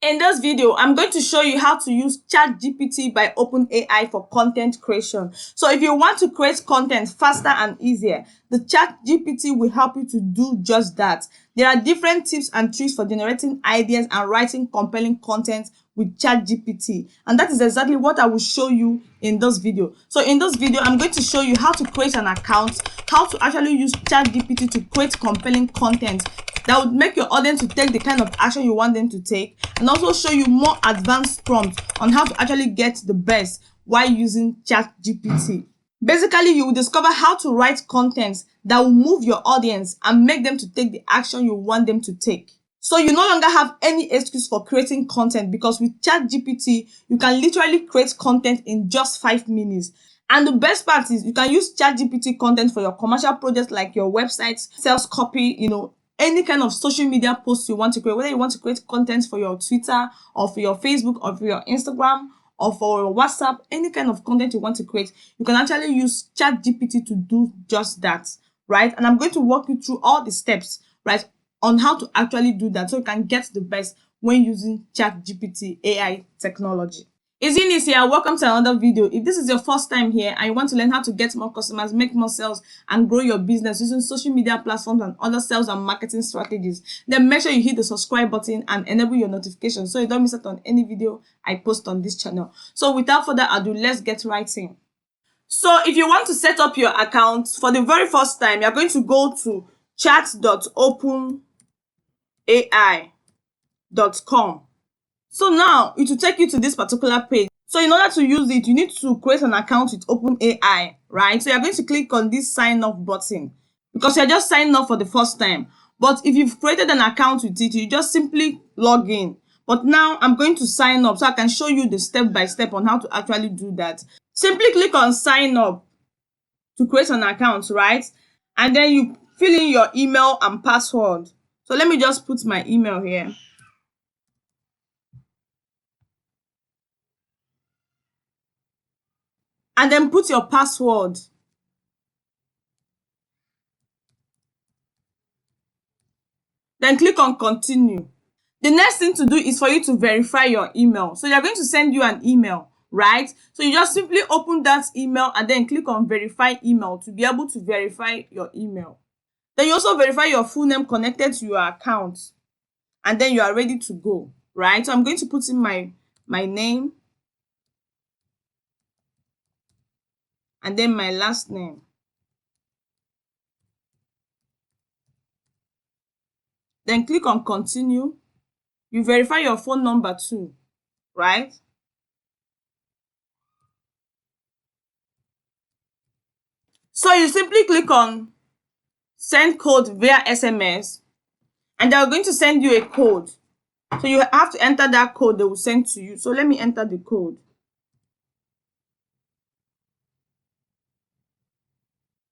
In this video, I'm going to show you how to use Chatgpt by OpenAI for content creation. So if you want to create content faster and easier, the Chatgpt will help you to do just that. There are different tips and tricks for generating ideas and writing compelling content with Chatgpt, and that is exactly what I will show you in this video. So in this video, I'm going to show you how to create an account, how to actually use Chatgpt to create compelling content that would make your audience to take the kind of action you want them to take, and also show you more advanced prompts on how to actually get the best while using Chatgpt. Basically, you will discover how to write content that will move your audience and make them to take the action you want them to take. So you no longer have any excuse for creating content, because with Chatgpt, you can literally create content in just 5 minutes. And the best part is you can use Chatgpt content for your commercial projects like your websites, sales copy, any kind of social media posts you want to create, whether you want to create content for your Twitter or for your Facebook or for your Instagram or for your WhatsApp, any kind of content you want to create, you can actually use Chatgpt to do just that, right? And I'm going to walk you through all the steps, right, on how to actually do that so you can get the best when using Chatgpt AI technology. It's Eunice here. Welcome to another video. If this is your first time here and you want to learn how to get more customers, make more sales, and grow your business using social media platforms and other sales and marketing strategies, then make sure you hit the subscribe button and enable your notifications so you don't miss out on any video I post on this channel. So without further ado, let's get right in. So if you want to set up your account for the very first time, you're going to go to chat.openai.com. So now it will take you to this particular page. So in order to use it, you need to create an account with OpenAI, right? So you're going to click on this sign up button because you're just signing up for the first time. But if you've created an account with it, you just simply log in. But now I'm going to sign up so I can show you the step by step on how to actually do that. Simply click on sign up to create an account, right? And then you fill in your email and password. So let me just put my email here. And then put your password. Then click on continue. The next thing to do is for you to verify your email. So they're going to send you an email, right? So you just simply open that email and then click on verify email to be able to verify your email. Then you also verify your full name connected to your account. And then you are ready to go, right? So I'm going to put in my name. And then my last name. Then click on continue. You verify your phone number too, right? So you simply click on send code via SMS, and they're going to send you a code. So you have to enter that code they will send to you. So let me enter the code.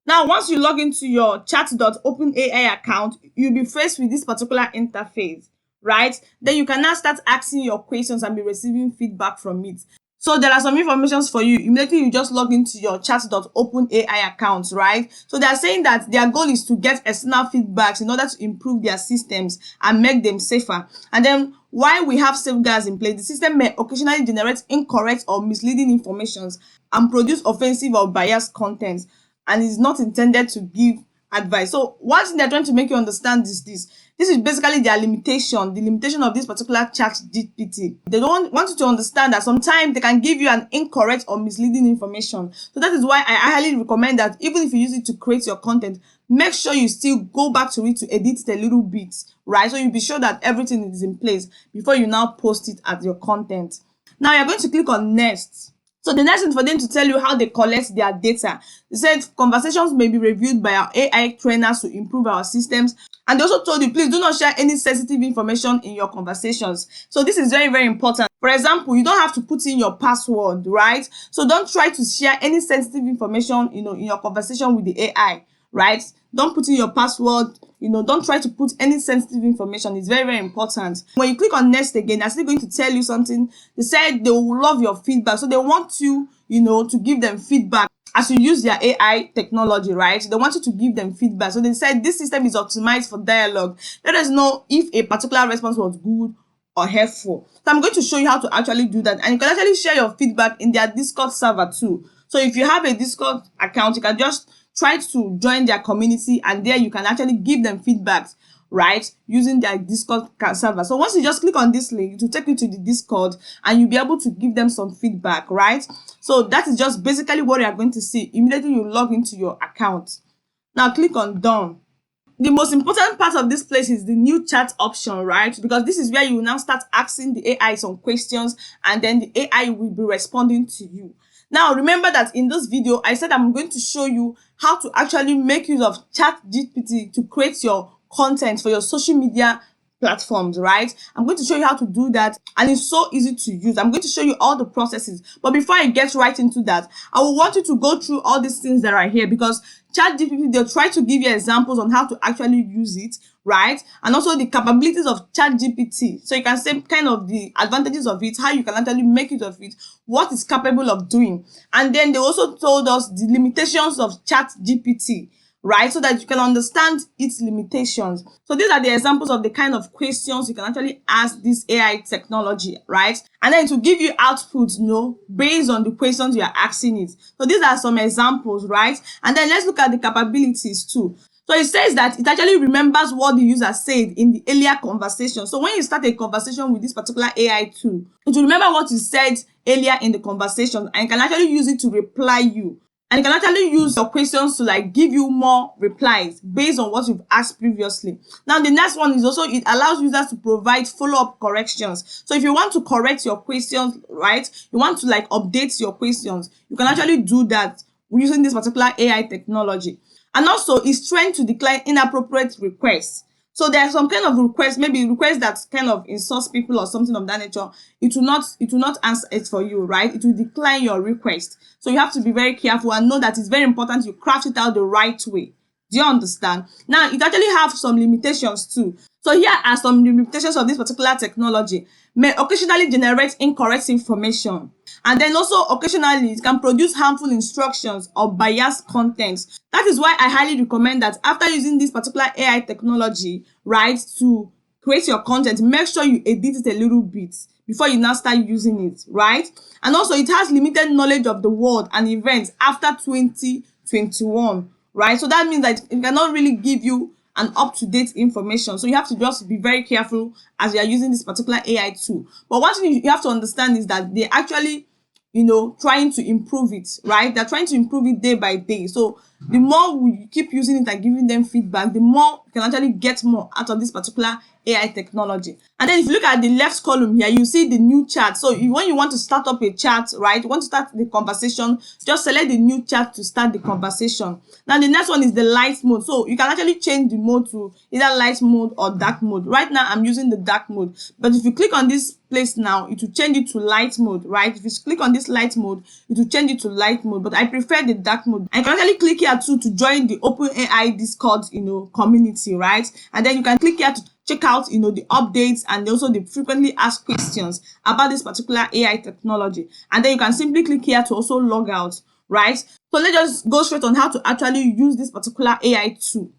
Now, once you log into your chat.openai account, you'll be faced with this particular interface, right? Then you can now start asking your questions and be receiving feedback from it. So there are some information for you. Immediately you just log into your chat.openai account, right? So they are saying that their goal is to get external feedbacks in order to improve their systems and make them safer. And then while we have safeguards in place, the system may occasionally generate incorrect or misleading information and produce offensive or biased content, and is not intended to give advice. So one thing they're trying to make you understand is this is basically their limitation, the limitation of this particular Chatgpt. They don't want you to understand that sometimes they can give you an incorrect or misleading information. So that is why I highly recommend that even if you use it to create your content, make sure you still go back to it to edit it a little bit, right? So you'll be sure that everything is in place before you now post it as your content. Now you're going to click on next. So the next thing for them to tell you how they collect their data. They said conversations may be reviewed by our AI trainers to improve our systems. And they also told you, please do not share any sensitive information in your conversations. So this is very, very important. For example, you don't have to put in your password, right? So don't try to share any sensitive information, in your conversation with the AI, right? Don't put in your password, don't try to put any sensitive information. It's very, very important. When you click on next again, they're still going to tell you something. They said they will love your feedback. So they want you, to give them feedback as you use their AI technology, right? They want you to give them feedback. So they said this system is optimized for dialogue. Let us know if a particular response was good or helpful. So I'm going to show you how to actually do that, and you can actually share your feedback in their Discord server too. So if you have a Discord account, you can just try to join their community, and there you can actually give them feedback, right, using their Discord server. So once you just click on this link, it will take you to the Discord, and you'll be able to give them some feedback, right? So that is just basically what you are going to see immediately you log into your account. Now click on done. The most important part of this place is the new chat option, right? Because this is where you will now start asking the AI some questions, and then the AI will be responding to you. Now, remember that in this video, I said I'm going to show you how to actually make use of Chatgpt to create your content for your social media platforms, right? I'm going to show you how to do that, and it's so easy to use. I'm going to show you all the processes, but before I get right into that, I will want you to go through all these things that are here, because Chatgpt, they'll try to give you examples on how to actually use it, right? And also the capabilities of Chatgpt, so you can say kind of the advantages of it, how you can actually make use of it, what it's capable of doing. And then they also told us the limitations of Chatgpt, right? So that you can understand its limitations. So these are the examples of the kind of questions you can actually ask this AI technology, right? And then to give you output, based on the questions you are asking it. So these are some examples, right? And then let's look at the capabilities too. So it says that it actually remembers what the user said in the earlier conversation. So when you start a conversation with this particular AI tool, it will remember what you said earlier in the conversation, and you can actually use it to reply you. And you can actually use your questions to like give you more replies based on what you've asked previously. Now, the next one is also, it allows users to provide follow-up corrections. So if you want to correct your questions, right, you want to like update your questions, you can actually do that using this particular AI technology. And also, it's trained to decline inappropriate requests. So there are some kind of requests, maybe requests that kind of insults people or something of that nature. It will not answer it for you, right? It will decline your request. So you have to be very careful and know that it's very important you craft it out the right way. Do you understand? Now, it actually has some limitations too. So here are some limitations of this particular technology. May occasionally generate incorrect information. And then also occasionally it can produce harmful instructions or biased content. That is why I highly recommend that after using this particular AI technology, right, to create your content, make sure you edit it a little bit before you now start using it, right? And also it has limited knowledge of the world and events after 2021, right? So that means that it cannot really give you an up-to-date information. So you have to just be very careful as you are using this particular AI tool. But one thing you have to understand is that they actually, trying to improve it, right? They're trying to improve it day by day. So the more we keep using it and giving them feedback, the more you can actually get more out of this particular AI technology. And then if you look at the left column here, you see the new chat. So when you want to start up a chat, right, you want to start the conversation, just select the new chat to start the conversation. Now the next one is the light mode. So you can actually change the mode to either light mode or dark mode. Right now I'm using the dark mode, but if you click on this place now, it will change it to light mode, right? If you click on this light mode, it will change it to light mode, but I prefer the dark mode. I can actually click here too to join the OpenAI Discord, community, right? And then you can click here to check out, the updates and also the frequently asked questions about this particular AI technology. And then you can simply click here to also log out, right? So let's just go straight on how to actually use this particular AI tool.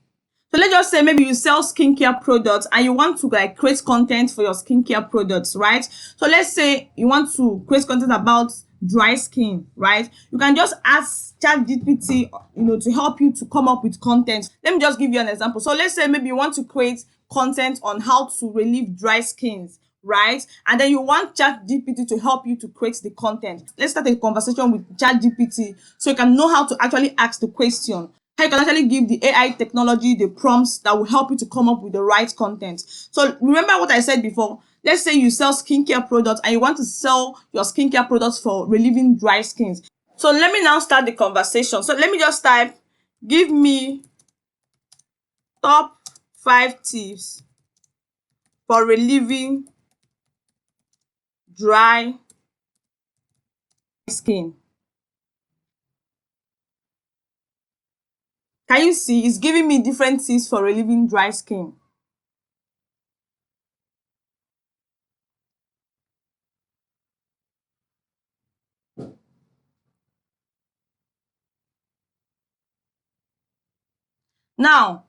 So let's just say maybe you sell skincare products and you want to like create content for your skincare products, right? So let's say you want to create content about dry skin, right? You can just ask ChatGPT, to help you to come up with content. Let me just give you an example. So let's say maybe you want to create content on how to relieve dry skins, right? And then you want ChatGPT to help you to create the content. Let's start a conversation with ChatGPT so you can know how to actually ask the question. How you can actually give the AI technology the prompts that will help you to come up with the right content. So remember what I said before. Let's say you sell skincare products and you want to sell your skincare products for relieving dry skins. So let me now start the conversation. So let me just type, give me top 5 tips for relieving dry skin. Can you see it's giving me different tips for relieving dry skin? Now,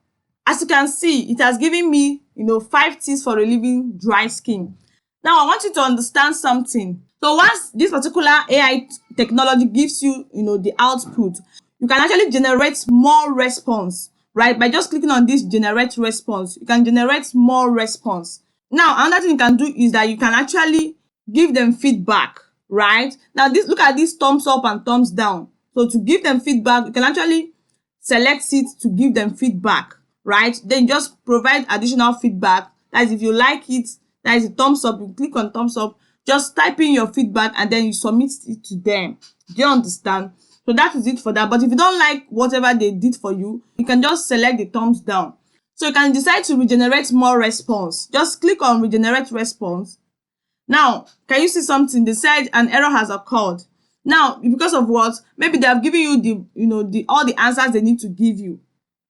as you can see, it has given me, 5 tips for relieving dry skin. Now I want you to understand something. So once this particular AI technology gives you, the output, you can actually generate more response, right? By just clicking on this generate response, you can generate more response. Now another thing you can do is that you can actually give them feedback, right? Now look at this thumbs up and thumbs down. So to give them feedback, you can actually select it to give them feedback, right? Then just provide additional feedback. That is, if you like it, that is a thumbs up, you click on thumbs up, just type in your feedback and then you submit it to them. Do you understand? So that is it for that. But if you don't like whatever they did for you, you can just select the thumbs down. So you can decide to regenerate more response. Just click on regenerate response. Now, can you see something? They said an error has occurred. Now, because of what? Maybe they have given you all the answers they need to give you.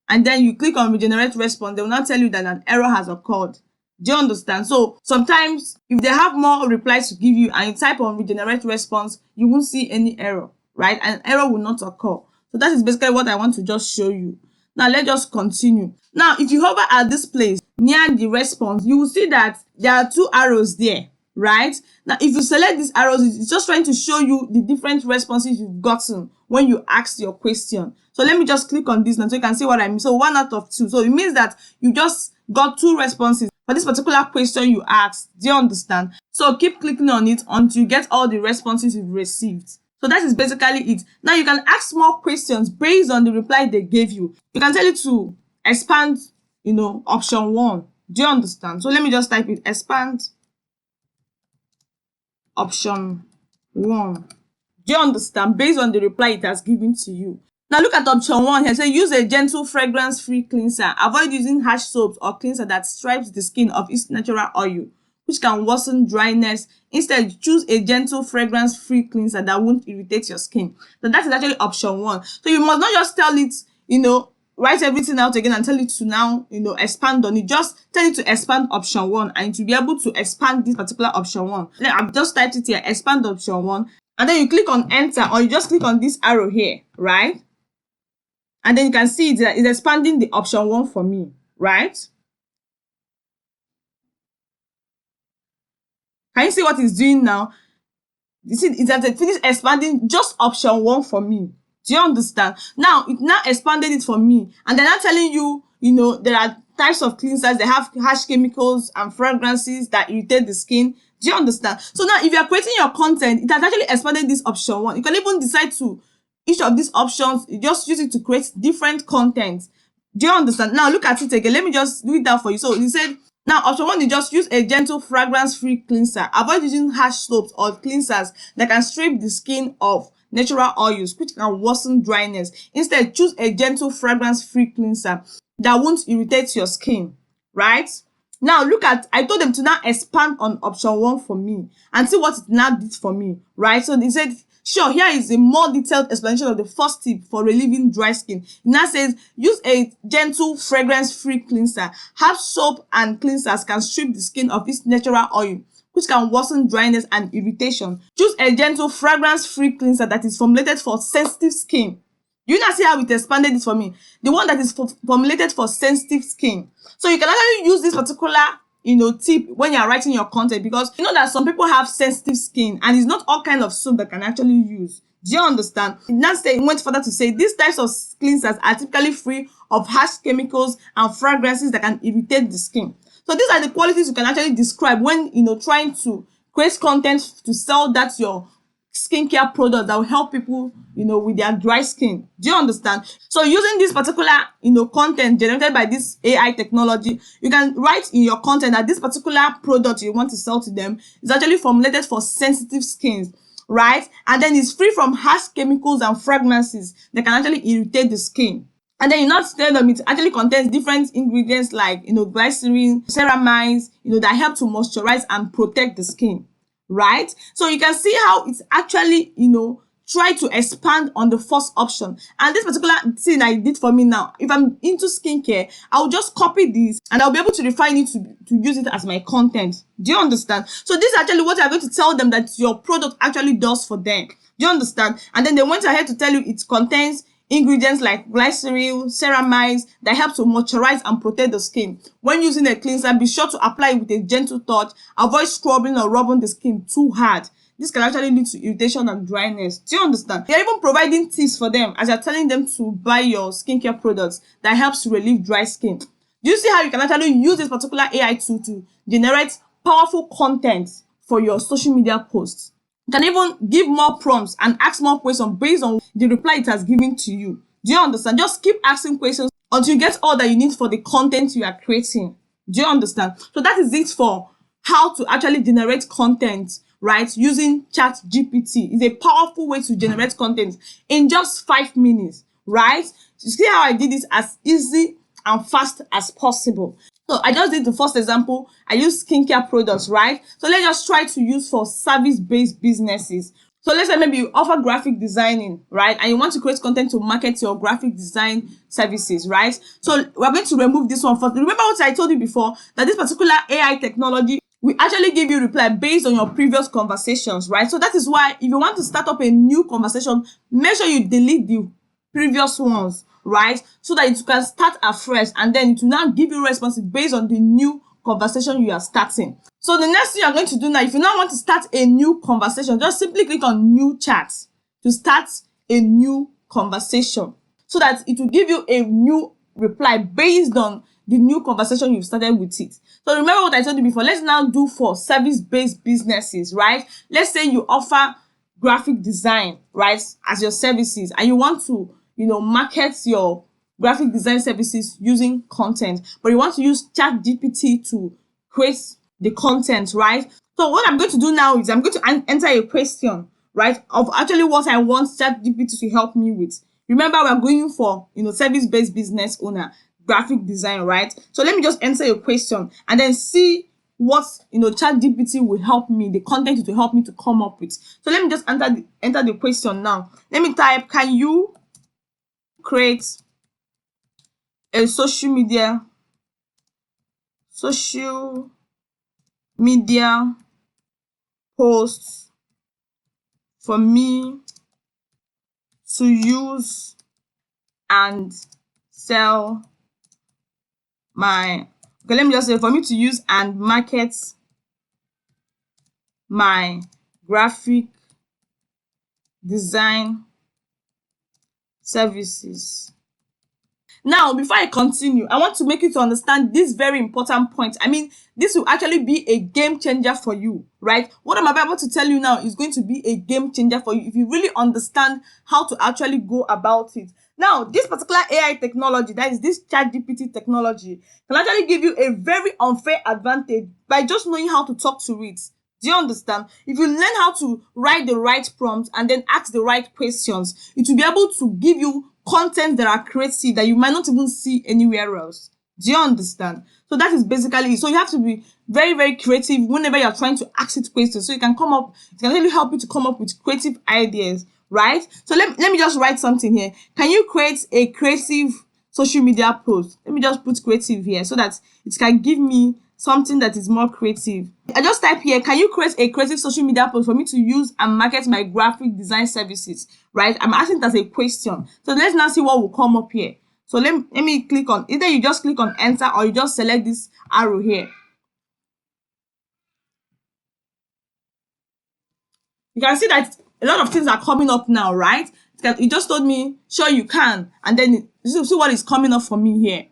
And then you click on regenerate response, they will not tell you that an error has occurred. Do you understand? So sometimes if they have more replies to give you and you type on regenerate response, you won't see any error, right? An error will not occur. So that is basically what I want to just show you. Now let's just continue. Now, if you hover at this place near the response, you will see that there are two arrows there, right? Now, if you select these arrows, it's just trying to show you the different responses you've gotten when you ask your question. So let me just click on this now so you can see what I mean. So 1 out of 2. So it means that you just got 2 responses for this particular question you asked. Do you understand? So keep clicking on it until you get all the responses you've received. So that is basically it. Now you can ask more questions based on the reply they gave you. You can tell it to expand, option 1. Do you understand? So let me just type it, expand option 1. Do you understand? Based on the reply it has given to you. Now look at option 1 here. Say use a gentle fragrance-free cleanser. Avoid using harsh soaps or cleanser that strips the skin of its natural oil, which can worsen dryness. Instead, choose a gentle fragrance-free cleanser that won't irritate your skin. So that is actually option 1. So you must not just tell it, write everything out again and tell it to now, expand on it. Just tell it to expand option 1 and to be able to expand this particular option 1. Then I've just typed it here, expand option 1. And then you click on enter or you just click on this arrow here, right? And then you can see it's expanding the option 1 for me, right? Can you see what it's doing now? You see, it's at finished expanding just option 1 for me. Do you understand? Now, it now expanded it for me. And they're not telling you, there are types of cleansers. They have harsh chemicals and fragrances that irritate the skin. Do you understand? So now, if you're creating your content, it has actually expanded this option 1. You can even decide to, each of these options, you just use it to create different content. Do you understand? Now, look at it again. Let me just do it down for you. So, you said, now, option 1 is just use a gentle fragrance-free cleanser. Avoid using harsh soaps or cleansers that can strip the skin of natural oils, which can worsen dryness. Instead, choose a gentle fragrance-free cleanser that won't irritate your skin, right? Now, look at, I told them to now expand on option 1 for me and see what it now did for me, right? So they said, sure, here is a more detailed explanation of the first tip for relieving dry skin. It now says, use a gentle fragrance-free cleanser. Harsh soap and cleansers can strip the skin of its natural oil, which can worsen dryness and irritation. Choose a gentle fragrance-free cleanser that is formulated for sensitive skin. You now see how it expanded it for me. The one that is formulated for sensitive skin. So you can actually use this particular tip when you're writing your content, because you know that some people have sensitive skin and it's not all kind of soap that can actually use. Do you understand? It went further to say these types of cleansers are typically free of harsh chemicals and fragrances that can irritate the skin. So these are the qualities you can actually describe when trying to create content to sell that your skincare product that will help people with their dry skin. Do you understand? So using this particular content generated by this AI technology, you can write in your content that this particular product you want to sell to them is actually formulated for sensitive skins, right? And then it's free from harsh chemicals and fragrances that can actually irritate the skin. And then you not tell them it actually contains different ingredients like glycerin, ceramides, that help to moisturize and protect the skin, right? So you can see how it's actually try to expand on the first option. And this particular thing I did for me now, if I'm into skincare, I'll just copy this and I'll be able to refine it to use it as my content. Do you understand? So this is actually what I'm going to tell them that your product actually does for them. Do you understand? And then they went ahead to tell you it contains ingredients like glycerin, ceramides that help to moisturize and protect the skin. When using a cleanser, be sure to apply it with a gentle touch. Avoid scrubbing or rubbing the skin too hard. This can actually lead to irritation and dryness. Do you understand? You're even providing tips for them as you're telling them to buy your skincare products that helps to relieve dry skin. Do you see how you can actually use this particular AI tool to generate powerful content for your social media posts? You can even give more prompts and ask more questions based on the reply it has given to you. Do you understand? Just keep asking questions until you get all that you need for the content you are creating. Do you understand? So that is it for how to actually generate content, right, using Chatgpt. It's a powerful way to generate content in just 5 minutes, right? You see how I did this as easy and fast as possible. So I just did the first example. I use skincare products, right? So let's just try to use for service-based businesses. So let's say maybe you offer graphic designing, right? And you want to create content to market your graphic design services, right? So we're going to remove this one first. Remember what I told you before, that this particular AI technology will actually give you reply based on your previous conversations, right? So that is why if you want to start up a new conversation, make sure you delete the previous ones, right? So that you can start afresh and then it will now give you responses based on the new conversation you are starting. So the next thing you're going to do now, if you now want to start a new conversation, just simply click on new chat to start a new conversation so that it will give you a new reply based on the new conversation you've started with it. So remember what I told you before. Let's now do for service-based businesses, right? Let's say you offer graphic design, right, as your services, and you want to, market your graphic design services using content, but you want to use Chatgpt to create the content, right? So what I'm going to do now is I'm going to enter a question, right, of actually what I want Chatgpt to help me with. Remember, we're going for, service-based business owner, graphic design, right? So let me just enter a question and then see what Chatgpt will help me, the content it will help me to come up with. So let me just enter the question now. Let me type, can you create a social media post for me to use and sell my, okay, let me just say, for me to use and market my graphic design services. Now, before I continue, I want to make you to understand this very important point. I mean, this will actually be a game changer for you, right? What I'm about to tell you now is going to be a game changer for you if you really understand how to actually go about it. Now, this particular AI technology, that is this Chatgpt technology, can actually give you a very unfair advantage by just knowing how to talk to it. Do you understand? If you learn how to write the right prompts and then ask the right questions, it will be able to give you content that are creative that you might not even see anywhere else. Do you understand? So that is basically it. So you have to be very, very creative whenever you're trying to ask it questions. So it can really help you to come up with creative ideas, right? So let me just write something here. Can you create a creative social media post? Let me just put creative here so that it can give me something that is more creative. I just type here, can you create a creative social media post for me to use and market my graphic design services, right? I'm asking it as a question. So let's now see what will come up here. So let me click on, either you just click on enter or you just select this arrow here. You can see that a lot of things are coming up now, right? It just told me, sure you can. And then you see what is coming up for me here.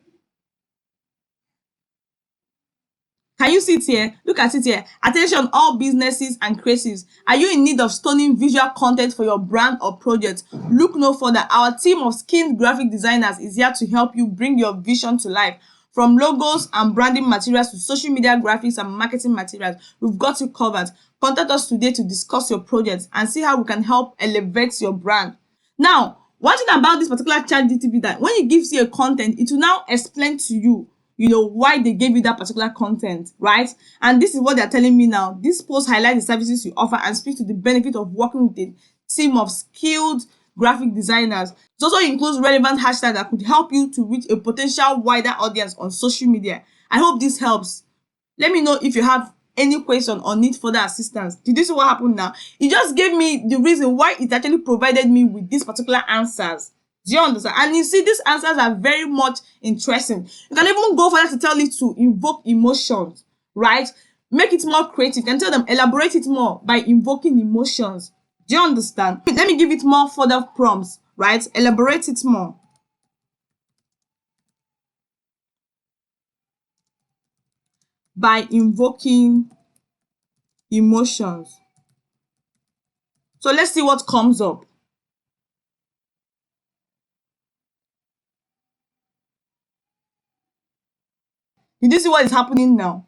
Can you see it here? Look at it here. Attention, all businesses and creatives. Are you in need of stunning visual content for your brand or project? Look no further. Our team of skilled graphic designers is here to help you bring your vision to life. From logos and branding materials to social media graphics and marketing materials, we've got you covered. Contact us today to discuss your project and see how we can help elevate your brand. Now, one thing about this particular Chatgpt, that when it gives you a content, it will now explain to you, why they gave you that particular content, right? And this is what they're telling me now. This post highlights the services you offer and speaks to the benefit of working with a team of skilled graphic designers. It also includes relevant hashtags that could help you to reach a potential wider audience on social media. I hope this helps. Let me know if you have any question or need further assistance. Did you see what happened now? It just gave me the reason why it actually provided me with these particular answers. Do you understand? And you see, these answers are very much interesting. You can even go further to tell it to invoke emotions, right? Make it more creative. You can tell them elaborate it more by invoking emotions. Do you understand? Let me give it more further prompts, right? Elaborate it more by invoking emotions. So let's see what comes up. Did you see what is happening now?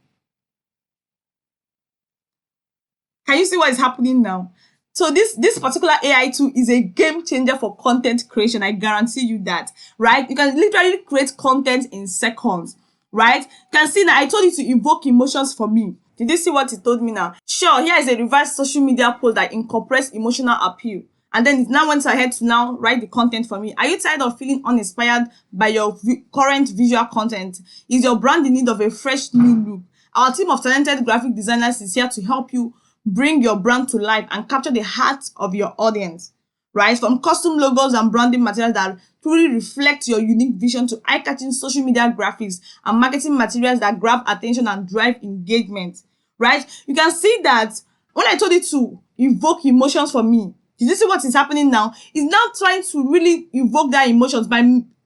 Can you see what is happening now? So this particular AI tool is a game changer for content creation. I guarantee you that, right? You can literally create content in seconds, right? You can see that I told you to invoke emotions for me. Did you see what it told me now? Sure, here is a revised social media post that incorporates emotional appeal. And then it now went ahead to now write the content for me. Are you tired of feeling uninspired by your current visual content? Is your brand in need of a fresh new look? Our team of talented graphic designers is here to help you bring your brand to life and capture the heart of your audience, right? From custom logos and branding materials that truly reflect your unique vision to eye-catching social media graphics and marketing materials that grab attention and drive engagement, right? You can see that when I told you to evoke emotions for me, did you see what is happening now? It's now trying to really evoke their emotions by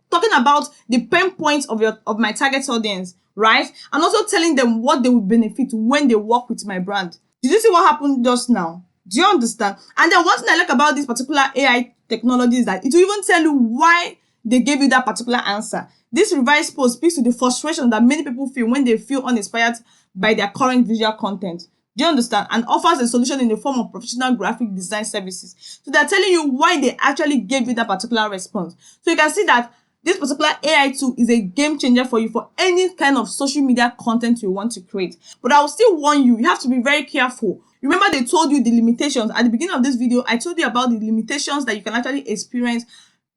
talking about the pain points of my target audience, right? And also telling them what they will benefit when they work with my brand. Did you see what happened just now? Do you understand? And then one thing I like about this particular AI technology is that it will even tell you why they gave you that particular answer. This revised post speaks to the frustration that many people feel when they feel uninspired by their current visual content. Do you understand? And offers a solution in the form of professional graphic design services. So they're telling you why they actually gave you that particular response. So you can see that this particular AI tool is a game changer for you for any kind of social media content you want to create. But I will still warn you, you have to be very careful. Remember they told you the limitations. At the beginning of this video, I told you about the limitations that you can actually experience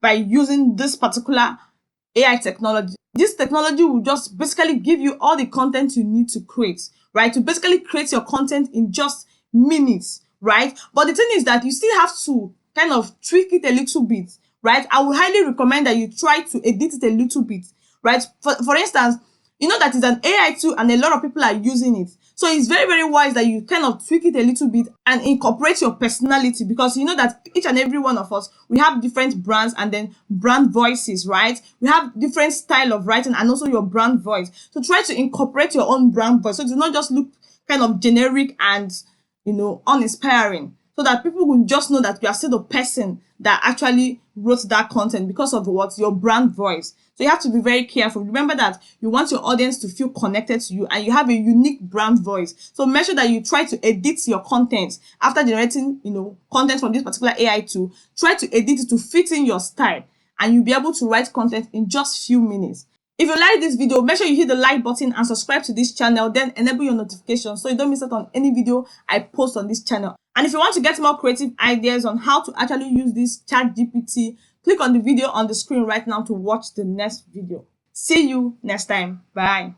by using this particular AI technology. This technology will just basically give you all the content you need to create, right? To basically create your content in just minutes, right? But the thing is that you still have to kind of tweak it a little bit, right? I would highly recommend that you try to edit it a little bit, right? For instance, you know that it's an AI tool and a lot of people are using it. So it's very, very wise that you kind of tweak it a little bit and incorporate your personality, because you know that each and every one of us, we have different brands and then brand voices, right? We have different style of writing and also your brand voice. So try to incorporate your own brand voice. So it does not just look kind of generic and, you know, uninspiring, so that people will just know that you are still the person that actually wrote that content because of what? Your brand voice. So you have to be very careful. Remember that you want your audience to feel connected to you and you have a unique brand voice. So make sure that you try to edit your content after generating, you know, content from this particular AI tool. Try to edit it to fit in your style and you'll be able to write content in just few minutes. If you like this video, make sure you hit the like button and subscribe to this channel, then enable your notifications so you don't miss out on any video I post on this channel. And if you want to get more creative ideas on how to actually use this ChatGPT, click on the video on the screen right now to watch the next video. See you next time. Bye.